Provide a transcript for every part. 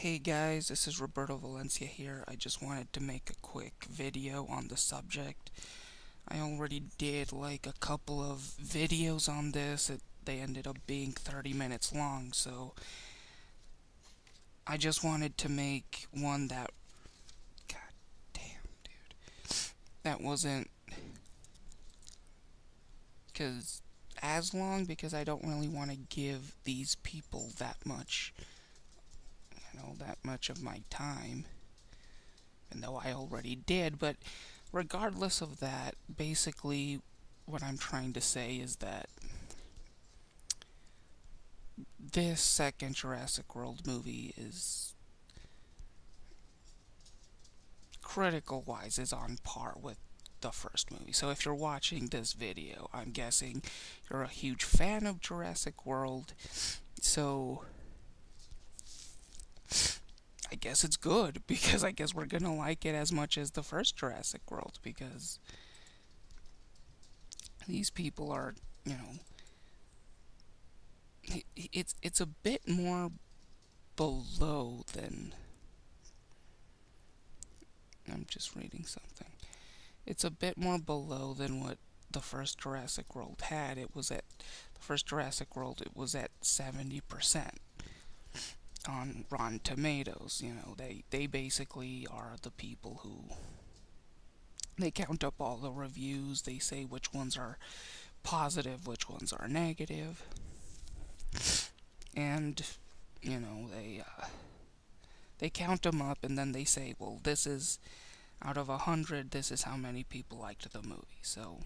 Hey guys, this is Roberto Valencia here. I just wanted to make a quick video on the subject. I already did like a couple of videos on this. They ended up being 30 minutes long, so I just wanted to make one that, god damn, dude, that wasn't cause as long because I don't really want to give these people that much, that much of my time. Even though I already did, but regardless of that, basically what I'm trying to say is that this second Jurassic World movie is, critical wise, is on par with the first movie. So if you're watching this video, I'm guessing you're a huge fan of Jurassic World. So I guess it's good, because I guess we're gonna like it as much as the first Jurassic World, because these people are, you know, it's a bit more below than, I'm just reading something. It's a bit more below than what the first Jurassic World had. The first Jurassic World, it was at 70% on Rotten Tomatoes. They basically are the people who, they count up all the reviews, they say which ones are positive, which ones are negative, and they count them up, and then they say, well, this is out of 100, this is how many people liked the movie. So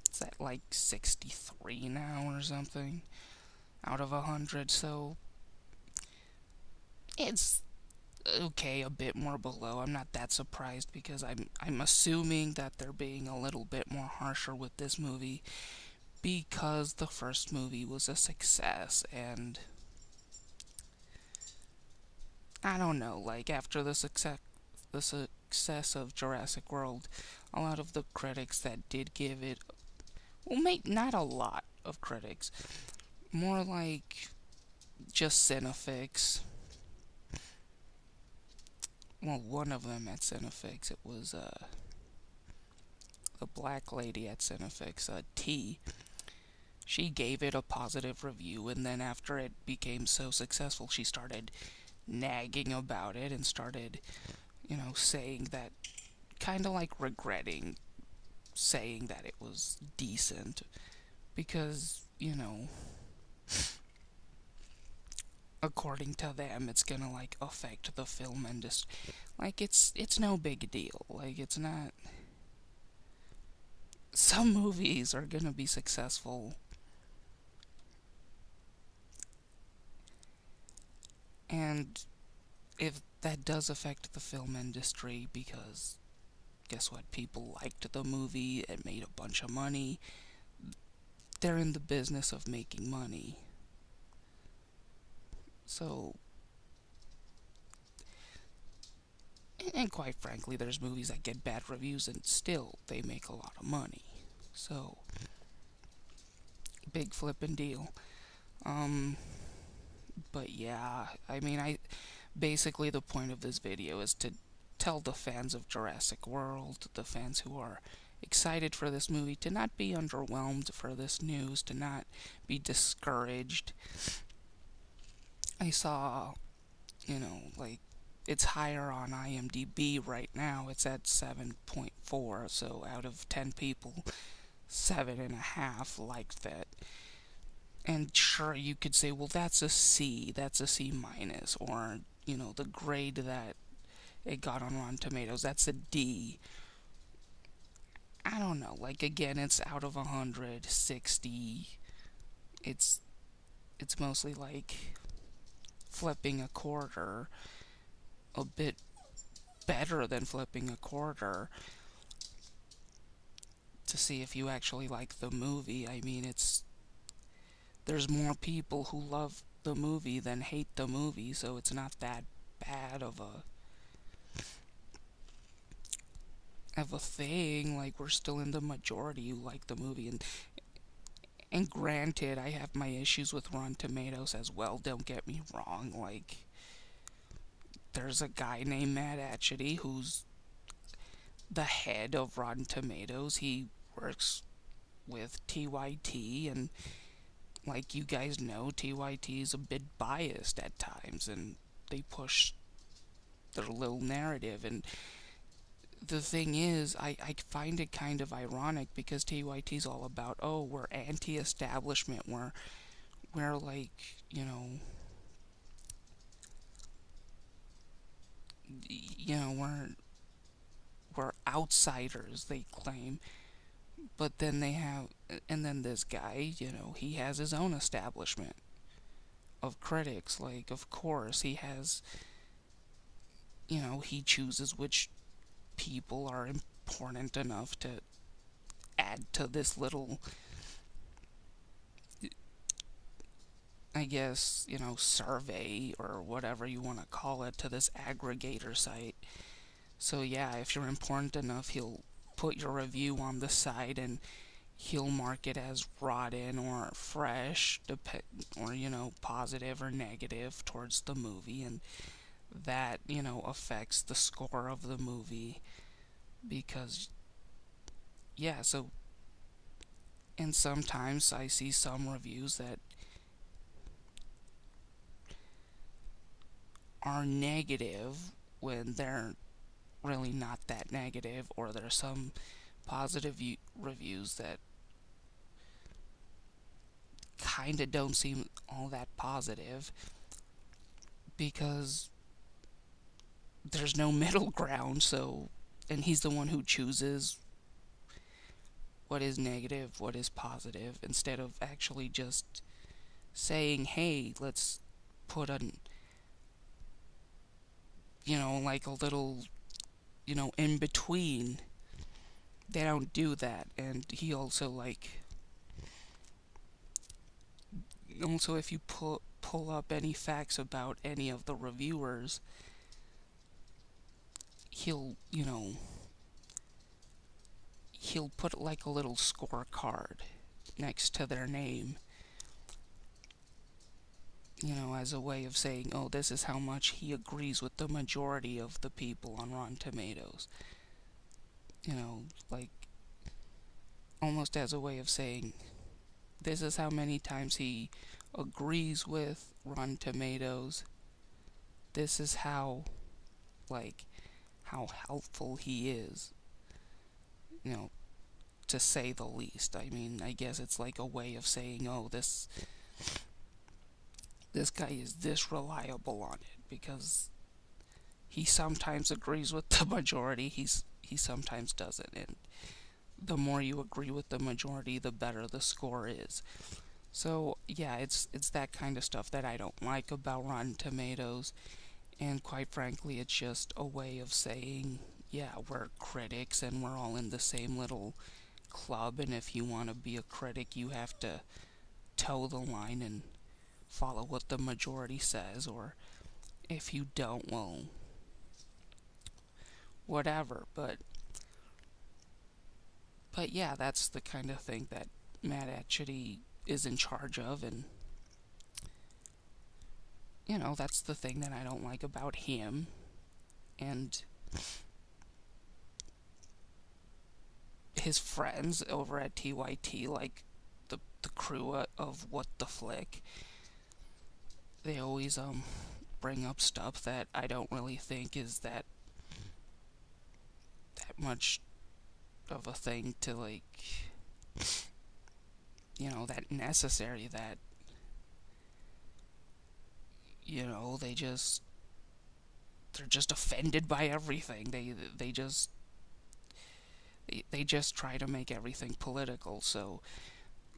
it's at like 63 now or something out of 100. So it's okay, a bit more below. I'm not that surprised, because I'm assuming that they're being a little bit more harsher with this movie because the first movie was a success. And I don't know, like, after the success of Jurassic World, a lot of the critics that did give it, well, not a lot of critics, more like just Cinefix. Well, one of them at Cinefix, it was the black lady at Cinefix, T. She gave it a positive review, and then after it became so successful, she started nagging about it and started, saying that, kind of like regretting saying that it was decent, because, according to them, it's gonna, like, affect the film industry. Like, it's no big deal. Like, it's not. Some movies are gonna be successful, and if that does affect the film industry, because guess what? People liked the movie, it made a bunch of money. They're in the business of making money. So, and quite frankly, there's movies that get bad reviews and still they make a lot of money. So, big flippin' deal. But yeah, I mean, basically the point of this video is to tell the fans of Jurassic World, the fans who are excited for this movie, to not be underwhelmed for this news, to not be discouraged. I saw, like, it's higher on IMDb right now. It's at 7.4, so out of 10 people, 7.5 liked that. And sure, you could say, well, that's a C minus, or, the grade that it got on Rotten Tomatoes, that's a D. I don't know, like, again, it's out of 100, 60. It's mostly like flipping a quarter, a bit better than flipping a quarter, to see if you actually like the movie. I mean, there's more people who love the movie than hate the movie, so it's not that bad of a thing. Like, we're still in the majority who like the movie, and granted, I have my issues with Rotten Tomatoes as well, don't get me wrong. Like, there's a guy named Matt Atchity who's the head of Rotten Tomatoes. He works with TYT, and like you guys know, TYT is a bit biased at times, and they push their little narrative. And the thing is, I find it kind of ironic because TYT's all about, oh, we're anti-establishment, we're like, we're outsiders, they claim. But then and then this guy, he has his own establishment of critics. Like, of course, he has, he chooses which people are important enough to add to this little, I guess, survey or whatever you want to call it, to this aggregator site. So yeah, if you're important enough, he'll put your review on the site and he'll mark it as rotten or fresh, or positive or negative towards the movie, and that affects the score of the movie. Because yeah, so, and sometimes I see some reviews that are negative when they're really not that negative, or there's some positive reviews that kind of don't seem all that positive, because there's no middle ground. So, and he's the one who chooses what is negative, what is positive, instead of actually just saying, hey, let's put like a little, in between. They don't do that. And he also, if you pull up any facts about any of the reviewers, he'll put like a little scorecard next to their name, as a way of saying, oh, this is how much he agrees with the majority of the people on Rotten Tomatoes. Like, almost as a way of saying, this is how many times he agrees with Rotten Tomatoes. This is how helpful he is, to say the least. I mean, I guess it's like a way of saying, oh, this guy is this reliable on it, because he sometimes agrees with the majority, he sometimes doesn't, and the more you agree with the majority, the better the score is. So yeah, it's that kind of stuff that I don't like about Rotten Tomatoes, and quite frankly, it's just a way of saying, yeah, we're critics and we're all in the same little club, and if you want to be a critic, you have to toe the line and follow what the majority says, or if you don't, well, whatever. But yeah, that's the kind of thing that Matt Atchity is in charge of, and that's the thing that I don't like about him. And his friends over at TYT, like the crew of What the Flick, they always bring up stuff that I don't really think is that much of a thing to, like, that necessary, that they're just offended by everything. They just try to make everything political. So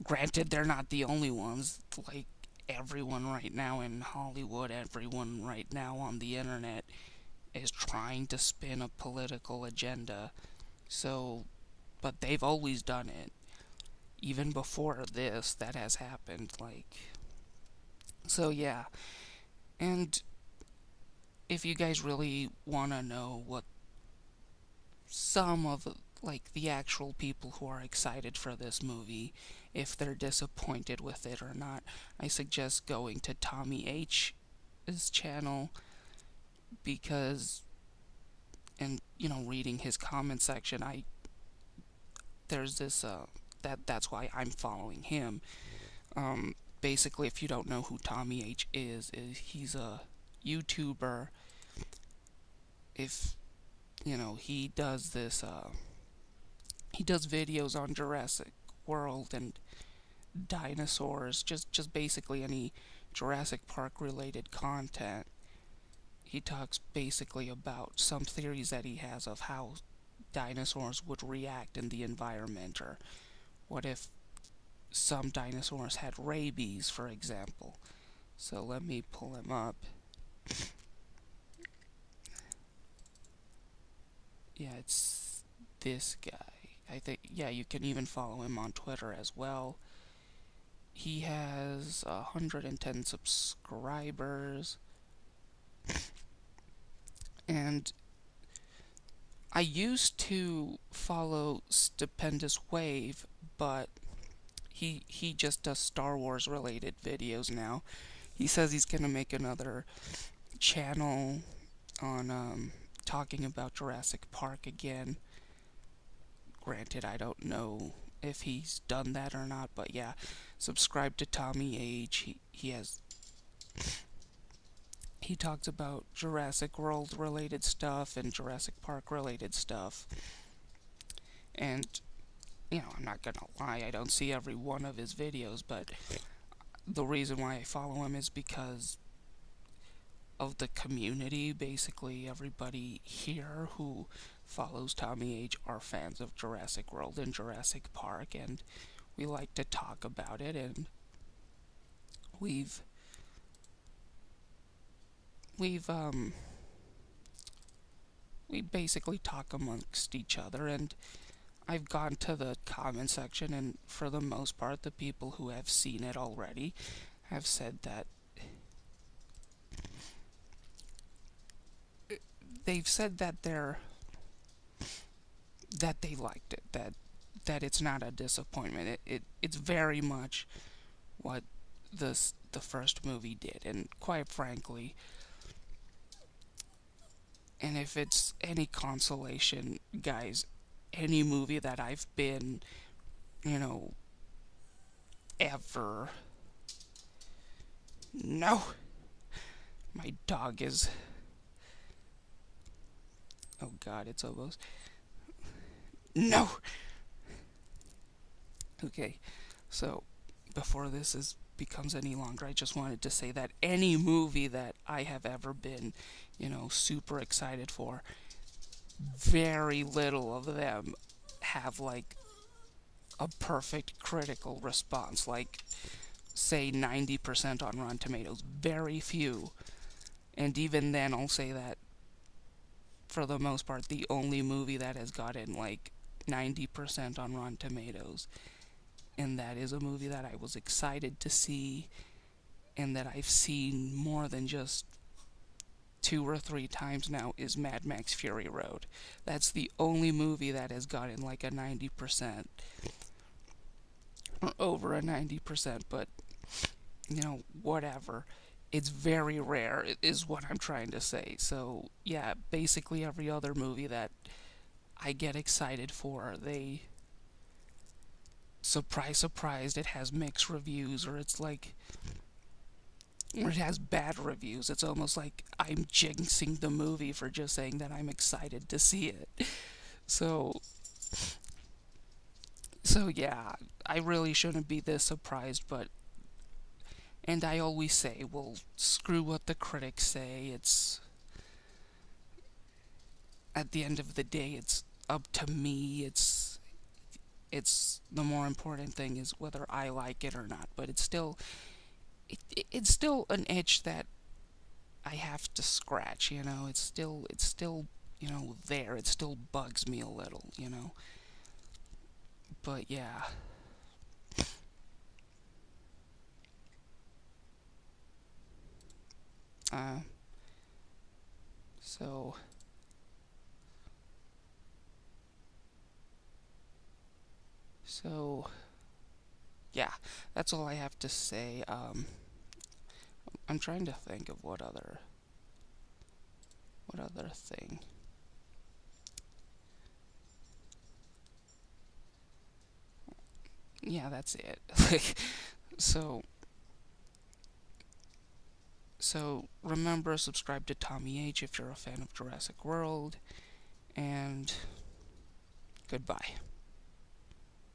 granted, they're not the only ones. Like, everyone right now in Hollywood, everyone right now on the internet is trying to spin a political agenda. So, but they've always done it. Even before this, that has happened. So yeah. And if you guys really want to know what some of, the actual people who are excited for this movie, if they're disappointed with it or not, I suggest going to Tommy H's channel, because, and reading his comment section, there's this that's why I'm following him. Basically, if you don't know who Tommy H is he's a YouTuber. If he does this, he does videos on Jurassic World and dinosaurs, just basically any Jurassic Park related content. He talks basically about some theories that he has of how dinosaurs would react in the environment, or what if some dinosaurs had rabies, for example. So let me pull him up. Yeah, it's this guy. I think, yeah, you can even follow him on Twitter as well. He has 110 subscribers. And I used to follow Stupendous Wave, but he just does Star Wars related videos now. He says he's gonna make another channel on talking about Jurassic Park again. Granted, I don't know if he's done that or not, but yeah, subscribe to Tommy H. He talks about Jurassic World related stuff and Jurassic Park related stuff. And, I'm not gonna lie, I don't see every one of his videos, but the reason why I follow him is because of the community. Basically, everybody here who follows Tommy H are fans of Jurassic World and Jurassic Park, and we like to talk about it, and we've we basically talk amongst each other. And I've gone to the comment section, and for the most part, the people who have seen it already have said that they liked it, that it's not a disappointment. It's very much what the first movie did, and quite frankly, and if it's any consolation, guys, any movie that I've been, ever. No! My dog is. Oh god, it's almost. No! Okay, so before this becomes any longer, I just wanted to say that any movie that I have ever been, super excited for, very little of them have like a perfect critical response, like say 90% on Rotten Tomatoes. Very few. And even then, I'll say that for the most part, the only movie that has gotten like 90% on Rotten Tomatoes, and that is a movie that I was excited to see, and that I've seen more than just 2 or 3 times now, is Mad Max Fury Road. That's the only movie that has gotten like a 90%, or over a 90%, but whatever. It's very rare, is what I'm trying to say. So, yeah, basically every other movie that I get excited for, they, surprise, it has mixed reviews, or it's like, or it has bad reviews. It's almost like I'm jinxing the movie for just saying that I'm excited to see it. So yeah, I really shouldn't be this surprised, but, and I always say, well, screw what the critics say. It's, at the end of the day, it's up to me. It's the more important thing is whether I like it or not. But it's still, it's still an itch that I have to scratch. It's still there. It still bugs me a little. But yeah. Uh, so yeah, that's all I have to say. I'm trying to think of what other. What other thing? Yeah, that's it. so remember, subscribe to Tommy H if you're a fan of Jurassic World, and goodbye.